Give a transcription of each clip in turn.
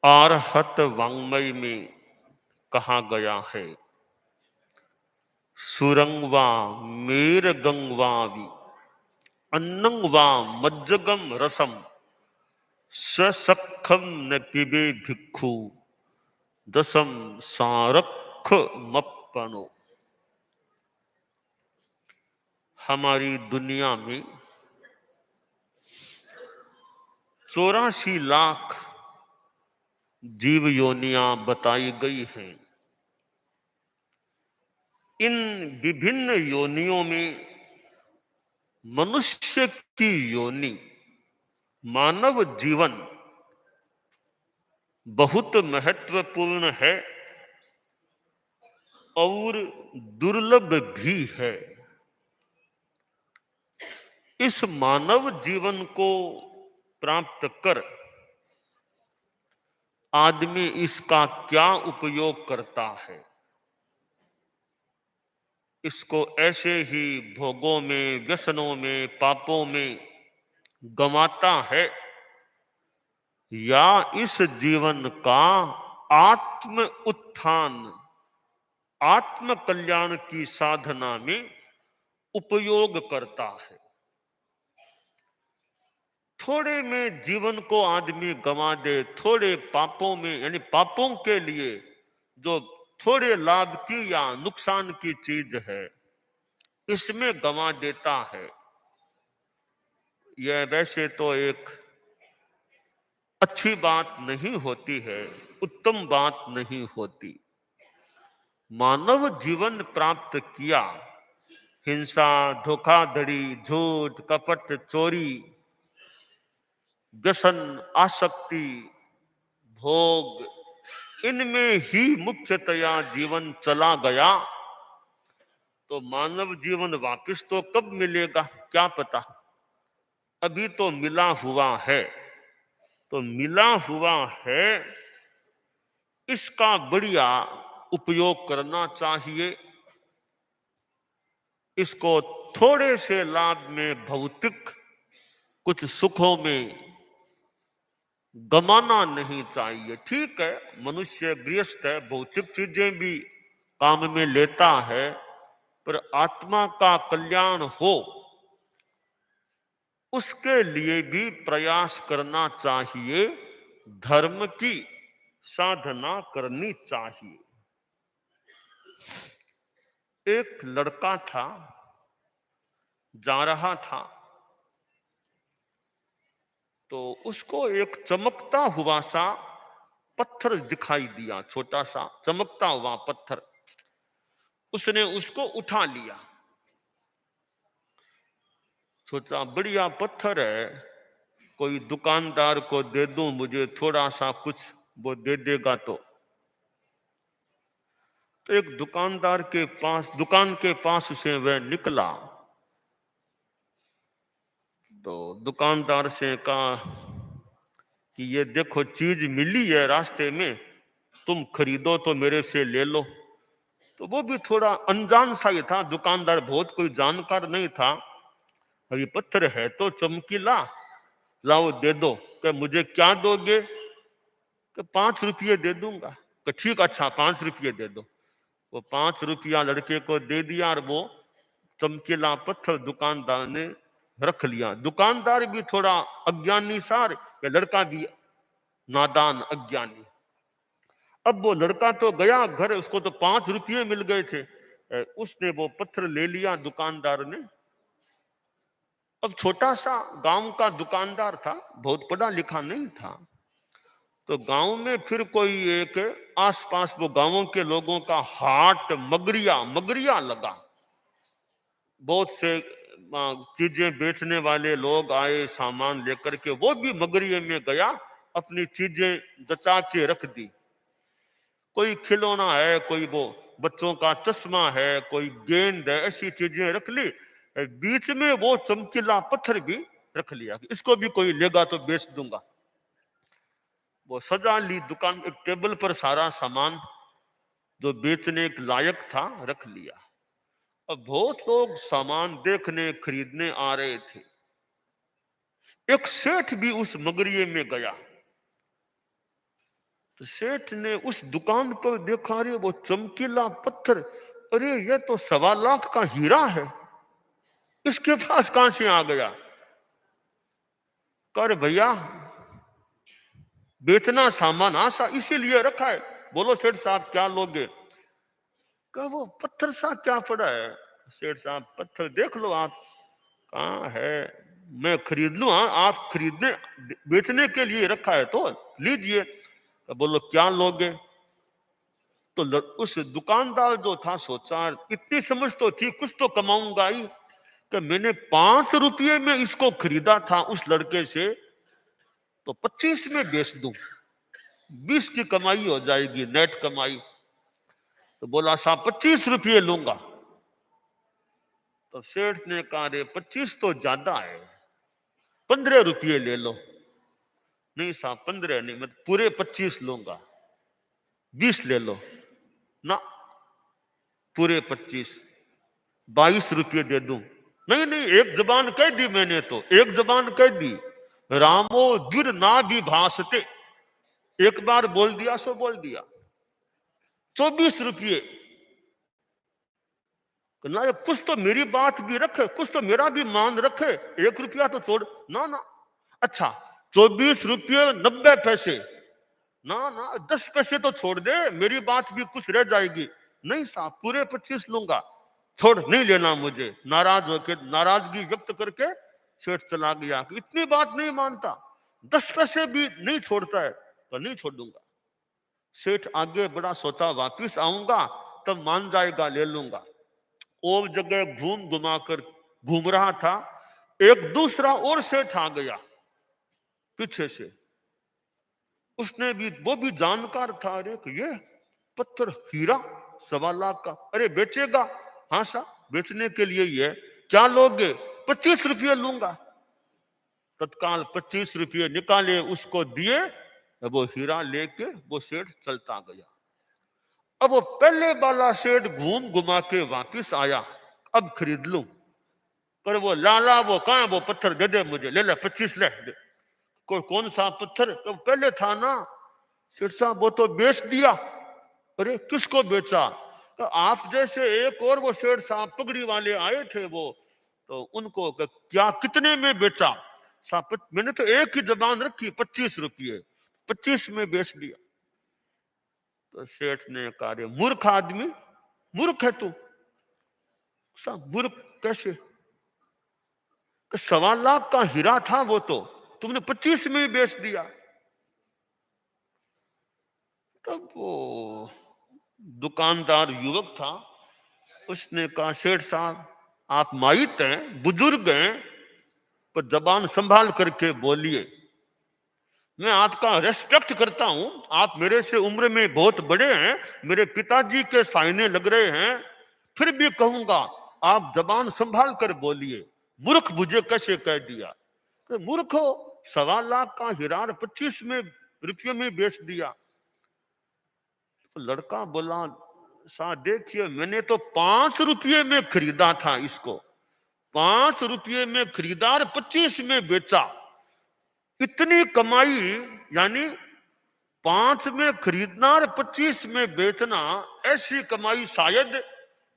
आरहत वाङ्मय में कहा गया है, सुरंगवा मेरगंगवावि अन्नंगवा मज्जगम रसम ससखम न पिबे भिक्षु दसम सारख मप्पनो। हमारी दुनिया में 84 लाख जीव योनियां बताई गई हैं। इन विभिन्न योनियों में मनुष्य की योनि, मानव जीवन बहुत महत्वपूर्ण है और दुर्लभ भी है। इस मानव जीवन को प्राप्त कर आदमी इसका क्या उपयोग करता है? इसको ऐसे ही भोगों में, व्यसनों में, पापों में गंवाता है, या इस जीवन का आत्म उत्थान, आत्म कल्याण की साधना में उपयोग करता है? थोड़े में जीवन को आदमी गंवा दे, थोड़े पापों में, यानी पापों के लिए जो थोड़े लाभ की या नुकसान की चीज है, इसमें गंवा देता है। यह वैसे तो एक अच्छी बात नहीं होती है, उत्तम बात नहीं होती। मानव जीवन प्राप्त किया, हिंसा, धोखाधड़ी, झूठ, कपट, चोरी, व्यसन, आसक्ति, भोग, इनमें ही मुख्यतया जीवन चला गया, तो मानव जीवन वापस तो कब मिलेगा क्या पता। अभी तो मिला हुआ है, तो मिला हुआ है, इसका बढ़िया उपयोग करना चाहिए। इसको थोड़े से लाभ में, भौतिक कुछ सुखों में गमाना नहीं चाहिए। ठीक है, मनुष्य गृहस्थ है, भौतिक चीजें भी काम में लेता है, पर आत्मा का कल्याण हो उसके लिए भी प्रयास करना चाहिए, धर्म की साधना करनी चाहिए। एक लड़का था, जा रहा था, तो उसको एक चमकता हुआ सा पत्थर दिखाई दिया, छोटा सा चमकता हुआ पत्थर। उसने उसको उठा लिया, सोचा बढ़िया पत्थर है, कोई दुकानदार को दे दूं, मुझे थोड़ा सा कुछ वो दे देगा। तो एक दुकानदार के पास, दुकान के पास से वह निकला, तो दुकानदार से कहा कि ये देखो चीज मिली है रास्ते में, तुम खरीदो तो मेरे से ले लो। तो वो भी थोड़ा अनजान सा ही था, दुकानदार बहुत कोई जानकार नहीं था। अब ये पत्थर है तो चमकीला, लाओ दे दो। कि मुझे क्या दोगे? कि 5 रुपये दे दूंगा। कि ठीक, अच्छा 5 रुपये दे दो। वो 5 रुपया लड़के को दे दिया और वो चमकीला पत्थर दुकानदार ने रख लिया। दुकानदार भी थोड़ा अज्ञानी सार, लड़का भी नादान अज्ञानी। अब वो लड़का तो गया घर, उसको तो 5 रुपये मिल गए थे। उसने वो पत्थर ले लिया दुकानदार ने। अब छोटा सा गांव का दुकानदार था, बहुत पढ़ा लिखा नहीं था। तो गांव में फिर कोई एक आसपास वो गांवों के लोगों का हाट, मगरिया मगरिया लगा। बहुत से चीजें बेचने वाले लोग आए सामान लेकर के, वो भी मगरिये में गया, अपनी चीजें जचा के रख दी। कोई खिलौना है, कोई वो बच्चों का चश्मा है, कोई गेंद है, ऐसी चीजें रख ली। बीच में वो चमकीला पत्थर भी रख लिया, इसको भी कोई लेगा तो बेच दूंगा। वो सजा ली दुकान, एक टेबल पर सारा सामान जो बेचने के लायक था रख लिया। अब बहुत लोग सामान देखने, खरीदने आ रहे थे। एक सेठ भी उस मगरिये में गया। तो सेठ ने उस दुकान पर देखा, अरे वो चमकीला पत्थर, अरे ये तो 1.25 लाख का हीरा है, इसके पास कहां से आ गया? कर भैया बेचना सामान आशा इसीलिए रखा है। बोलो सेठ साहब क्या लोगे? कहा वो पत्थर सा क्या पड़ा है? सेठ साहब पत्थर देख लो आप, कहाँ है, मैं खरीद लूं? हाँ आप खरीदने बेचने के लिए रखा है तो लीजिए। तो बोलो क्या लोगे? तो उस दुकानदार जो था सोचा, इतनी समझ तो थी कुछ तो कमाऊंगा ही, कि मैंने 5 रुपये में इसको खरीदा था उस लड़के से, तो 25 में बेच दूं, 20 की कमाई हो जाएगी, नेट कमाई। तो बोला साहब 25 रुपये लूंगा। तो सेठ ने कहा रे 25 तो ज्यादा है, 15 रुपये ले लो। नहीं साहब 15 नहीं, मैं पूरे 25 लूंगा, 20 ले लो ना, पूरे 25, 22 रुपये दे दूं। नहीं नहीं, एक जबान कह दी मैंने, तो एक जबान कह दी, रामो गिर ना भी भासते, एक बार बोल दिया सो बोल दिया। 24 रुपये। ना कुछ तो मेरी बात भी रखे, कुछ तो मेरा भी मान रखे, 1 रुपया तो छोड़ ना ना। अच्छा 24 रुपये 90 पैसे, ना ना 10 पैसे तो छोड़ दे, मेरी बात भी कुछ रह जाएगी। नहीं साहब पूरे 25 लूंगा, छोड़ नहीं लेना मुझे। नाराज होके, नाराजगी व्यक्त करके सेठ चला गया कि इतनी बात नहीं मानता, 10 पैसे भी नहीं छोड़ता है तो नहीं छोड़ूंगा। सेठ आगे बड़ा सोचा वापिस आऊंगा तब मान जाएगा, ले लूंगा। और जगह घूम घुमा कर घूम रहा था, एक दूसरा और सेठ आ गया पीछे से, उसने भी, वो भी जानकार था। अरे ये पत्थर हीरा 1.25 लाख का, अरे बेचेगा? हाँ सा बेचने के लिए ही है, क्या लोगे? 25 रुपये लूंगा। तत्काल 25 रुपये निकाले, उसको दिए, वो हीरा लेके वो सेठ चलता गया। अब वो पहले वाला सेठ घूम घुमा के वापिस आया, अब खरीद लूं, पर वो लाला वो कहां, वो पत्थर दे दे मुझे, ले ले 25 ले दे। कौन सा पत्थर? तो पहले था ना। सेठ साहब वो तो बेच दिया। अरे किसको बेचा? तो आप जैसे एक और वो सेठ साहब पगड़ी वाले आए थे वो, तो उनको क्या कितने में बेचा? साहब मैंने तो एक ही जबान रखी, 25 रुपये, 25 में बेच दिया। तो सेठ ने कहा मूर्ख आदमी, मूर्ख है तू। साहब मूर्ख कैसे? 1.25 लाख का हीरा था वो, तो तुमने 25 में ही बेच दिया। तब वो दुकानदार युवक था, उसने कहा सेठ साहब आप माइट हैं, बुजुर्ग हैं, पर जबान संभाल करके बोलिए, मैं आपका रेस्पेक्ट करता हूं, आप मेरे से उम्र में बहुत बड़े हैं, मेरे पिताजी के साइने लग रहे हैं, फिर भी कहूंगा आप जबान संभाल कर बोलिए, मूर्ख मुझे कैसे कह दिया? तो मूर्ख हो, 1.25 लाख का हीरा 25 में रुपये में बेच दिया। तो लड़का बोला सा देखिए मैंने तो 5 रुपये में खरीदा था इसको, 5 रुपये में खरीदार 25 में बेचा, इतनी कमाई, यानी 5 में खरीदना और 25 में बेचना, ऐसी कमाई शायद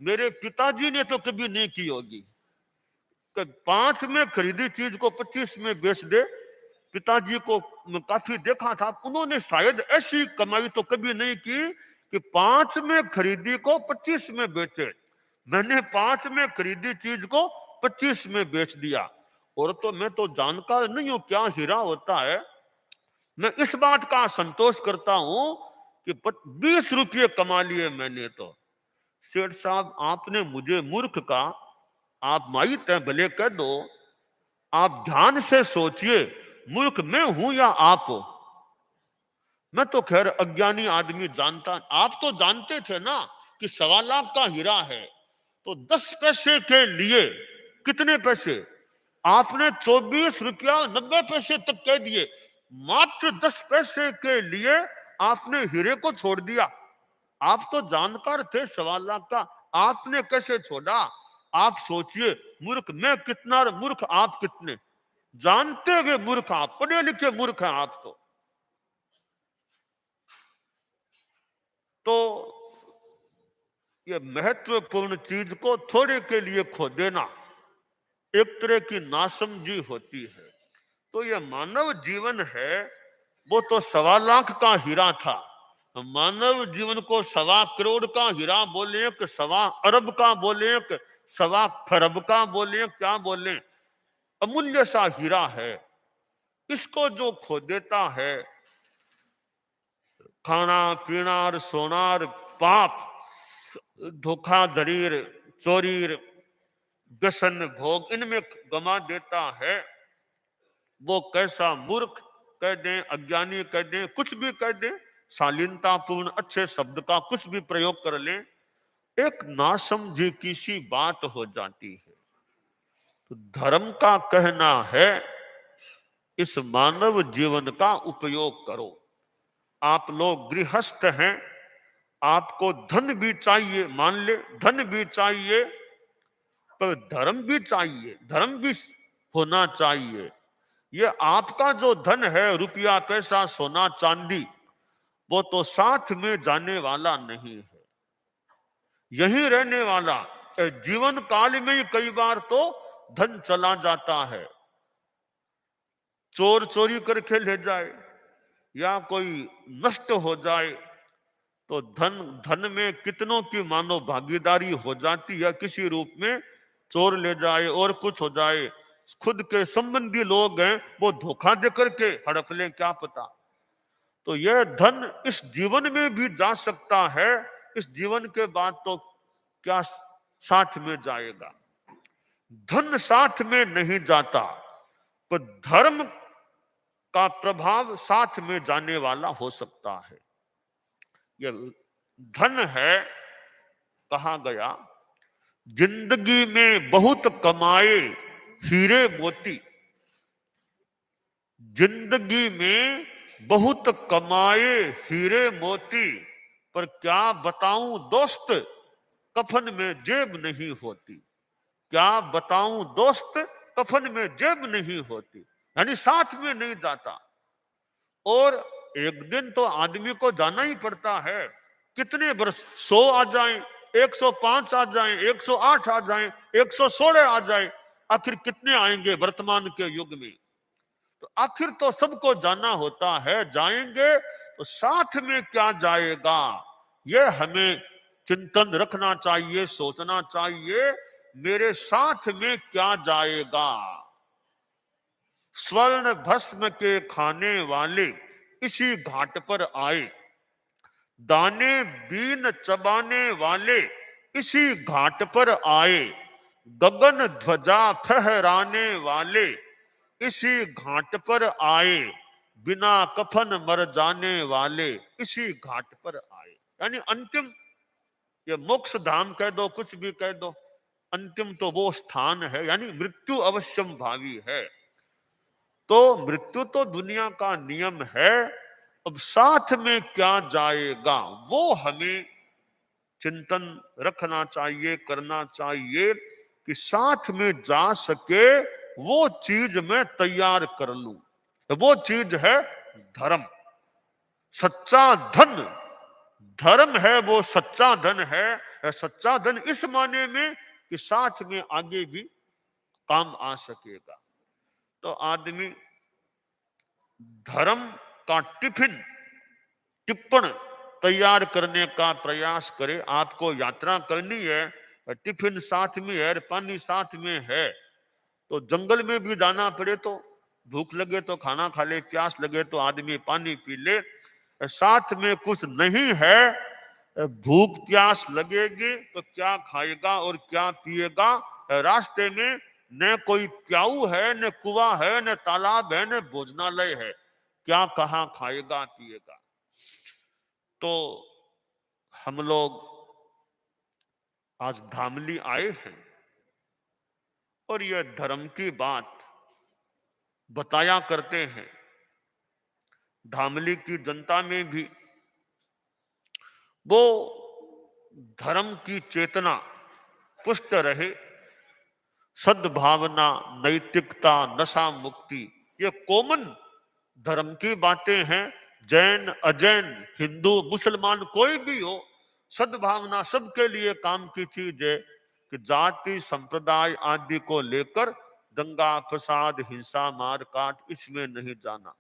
मेरे पिताजी ने तो कभी नहीं की होगी। 5 में खरीदी चीज को 25 में बेच दे, पिताजी को काफी देखा था, उन्होंने शायद ऐसी कमाई तो कभी नहीं की कि 5 में खरीदी को 25 में बेचे। मैंने 5 में खरीदी चीज को 25 में बेच दिया। और तो मैं तो जानकार नहीं हूं क्या हीरा होता है, मैं इस बात का संतोष करता हूं कि 20 रुपये कमा लिए मैंने तो। सेठ साहब आपने मुझे मूर्ख कहा, आप माइट हैं भले कह दो, आप ध्यान से सोचिए मूर्ख मैं हूं या आप हो? मैं तो खैर अज्ञानी आदमी जानता, आप तो जानते थे ना कि 1.25 लाख का हीरा है, तो 10 पैसे के लिए, कितने पैसे? आपने 24 रुपया 90 पैसे तक कह दिए, मात्र 10 पैसे के लिए आपने हीरे को छोड़ दिया। आप तो जानकार थे 1.25 लाख का, आपने कैसे छोड़ा? आप सोचिए मूर्ख मैं कितना और मूर्ख आप कितने, जानते हुए मूर्ख आप, पढ़े लिखे मूर्ख हैं आप तो। तो ये महत्वपूर्ण चीज को थोड़े के लिए खो देना एक तरह की नासमझी होती है। तो ये मानव जीवन है, वो तो 1.25 लाख का हीरा था। मानव जीवन को 1.25 करोड़ का हीरा बोले कि 1.25 अरब का बोले कि 1.25 खरब का बोले, क्या बोले, अमूल्य सा हीरा है। इसको जो खो देता है, खाना पीना सोनार पाप धोखाधड़ी चोरी व्यसन भोग इनमें गमा देता है, वो कैसा मूर्ख कह दें, अज्ञानी कह दें, कुछ भी कह दें, शालीनतापूर्ण अच्छे शब्द का कुछ भी प्रयोग कर लें, एक नासमझी की सी बात हो जाती है। तो धर्म का कहना है इस मानव जीवन का उपयोग करो। आप लोग गृहस्थ हैं, आपको धन भी चाहिए, मान ले धन भी चाहिए, पर धर्म भी चाहिए, धर्म भी होना चाहिए। ये आपका जो धन है, रुपया पैसा सोना चांदी, वो तो साथ में जाने वाला नहीं है, यहीं रहने वाला। जीवन काल में ही कई बार तो धन चला जाता है, चोर चोरी करके ले जाए या कोई नष्ट हो जाए, तो धन धन में कितनों की मानो भागीदारी हो जाती है, किसी रूप में चोर ले जाए और कुछ हो जाए, खुद के संबंधी लोग हैं वो धोखा दे करके हड़प लें, क्या पता। तो यह धन इस जीवन में भी जा सकता है, इस जीवन के बाद तो क्या साथ में जाएगा। धन साथ में नहीं जाता, पर धर्म का प्रभाव साथ में जाने वाला हो सकता है। यह धन है, कहा गया जिंदगी में बहुत कमाए हीरे मोती, जिंदगी में बहुत कमाए हीरे मोती, पर क्या बताऊं दोस्त कफन में जेब नहीं होती। क्या बताऊं दोस्त कफन में जेब नहीं होती, यानी साथ में नहीं जाता। और एक दिन तो आदमी को जाना ही पड़ता है, कितने वर्ष 100 आ जाएं, 105 आ जाएं, 108 आ जाएं, 116 आ जाएं, आखिर कितने आएंगे वर्तमान के युग में। तो आखिर तो सबको जाना होता है, जाएंगे तो साथ में क्या जाएगा, यह हमें चिंतन रखना चाहिए, सोचना चाहिए, मेरे साथ में क्या जाएगा। स्वर्ण भस्म के खाने वाले इसी घाट पर आए, दाने बीन चबाने वाले इसी घाट पर आए, गगन ध्वजा फहराने वाले इसी घाट पर आए, बिना कफन मर जाने वाले इसी घाट पर आए। यानी अंतिम, ये मोक्ष धाम कह दो, कुछ भी कह दो, अंतिम तो वो स्थान है, यानी मृत्यु अवश्यम भावी है। तो मृत्यु तो दुनिया का नियम है, अब साथ में क्या जाएगा वो हमें चिंतन रखना चाहिए, करना चाहिए कि साथ में जा सके वो चीज मैं तैयार कर लूं। वो चीज है धर्म, सच्चा धन। धर्म है वो सच्चा धन है, सच्चा धन इस माने में कि साथ में आगे भी काम आ सकेगा। तो आदमी धर्म का टिप्पण तैयार करने का प्रयास करे। आपको यात्रा करनी है, टिफिन साथ में है, पानी साथ में है, तो जंगल में भी जाना पड़े तो भूख लगे तो खाना खा ले, प्यास लगे तो आदमी पानी पी ले। साथ में कुछ नहीं है, भूख प्यास लगेगी तो क्या खाएगा और क्या पिएगा। रास्ते में न कोई प्याऊ है, न कुआं है, न तालाब है, न भोजनालय है, क्या कहाँ खाएगा पिएगा। तो हम लोग आज धामली आए हैं और यह धर्म की बात बताया करते हैं। धामली की जनता में भी वो धर्म की चेतना पुष्ट रहे, सद्भावना, नैतिकता, नशा मुक्ति, ये कॉमन धर्म की बातें हैं। जैन अजैन हिंदू मुसलमान कोई भी हो, सद्भावना सबके लिए काम की चीज है कि जाति संप्रदाय आदि को लेकर दंगा फसाद हिंसा मार काट इसमें नहीं जाना।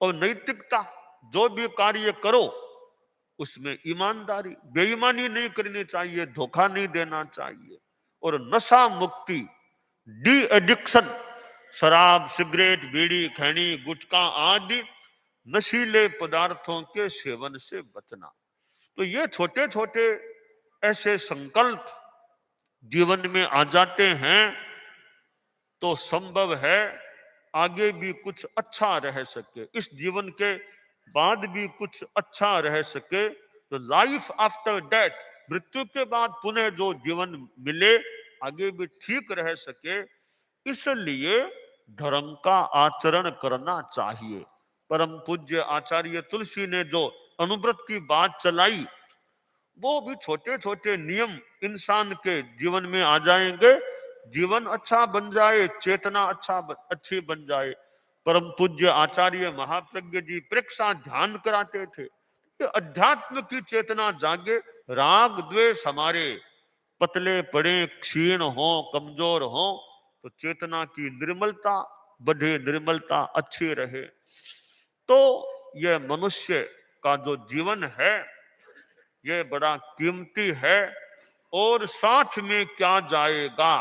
और नैतिकता, जो भी कार्य करो उसमें ईमानदारी, बेईमानी नहीं करनी चाहिए, धोखा नहीं देना चाहिए। और नशा मुक्ति, डी एडिक्शन, शराब सिगरेट बीड़ी खैनी गुटखा आदि नशीले पदार्थों के सेवन से बचना। तो ये छोटे छोटे ऐसे संकल्प जीवन में आ जाते हैं तो संभव है आगे भी कुछ अच्छा रह सके, इस जीवन के बाद भी कुछ अच्छा रह सके। तो लाइफ आफ्टर डेथ, मृत्यु के बाद पुनः जो जीवन मिले, आगे भी ठीक रह सके, इसलिए धर्म का आचरण करना चाहिए। परम पूज्य आचार्य तुलसी ने जो अनुव्रत की बात चलाई, वो भी छोटे छोटे नियम इंसान के जीवन में आ जाएंगे, जीवन अच्छा बन जाए, चेतना अच्छी बन जाए। परम पूज्य आचार्य महाप्रज्ञ जी प्रेक्षा ध्यान कराते थे कि अध्यात्म की चेतना जागे, राग द्वेष हमारे पतले पड़े क्षीण हो कमजोर हो, तो चेतना की निर्मलता बढ़े, निर्मलता अच्छी रहे। तो यह मनुष्य का जो जीवन है ये बड़ा कीमती है। और साथ में क्या जाएगा,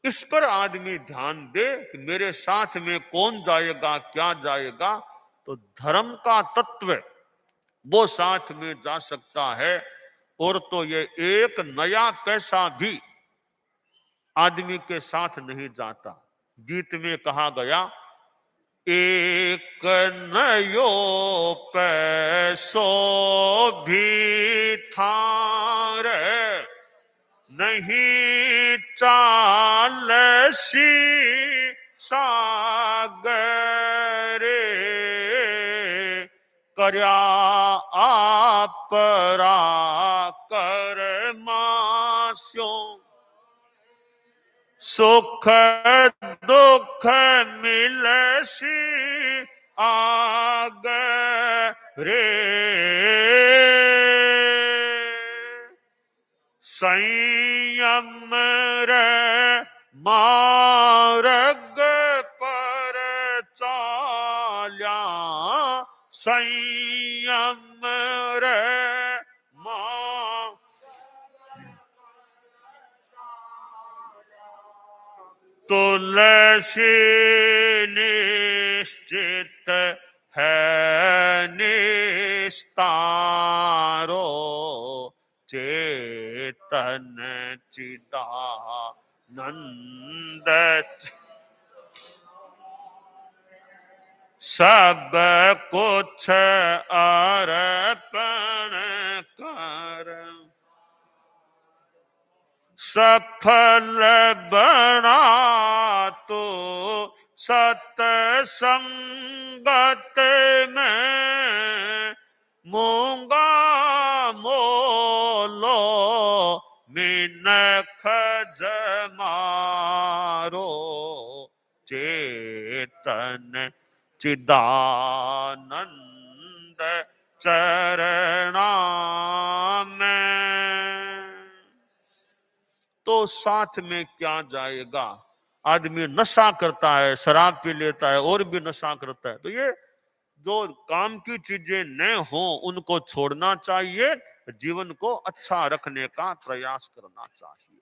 इस पर आदमी ध्यान दे कि मेरे साथ में कौन जाएगा क्या जाएगा। तो धर्म का तत्व वो साथ में जा सकता है। और तो ये एक नया पैसा भी आदमी के साथ नहीं जाता। गीत में कहा गया, एक नयो पैसो भी थारे नहीं चालसी सागरे, कर्या आपरा कर मास्यो, सुख दुख मिलसी आगरे, संयम रे मार्ग पर चाल्या, संयम रे तुलसी निश्चित है निस्तारो, चेतन चिदानंद सब कुछ अर्पण कर, सफल बना तो सतसंगत में, मूंगा मोलो मिनख जमारो, चेतन चिदानंद चरणा में। तो साथ में क्या जाएगा, आदमी नशा करता है, शराब पी लेता है और भी नशा करता है, तो ये जो काम की चीजें न हो उनको छोड़ना चाहिए, जीवन को अच्छा रखने का प्रयास करना चाहिए।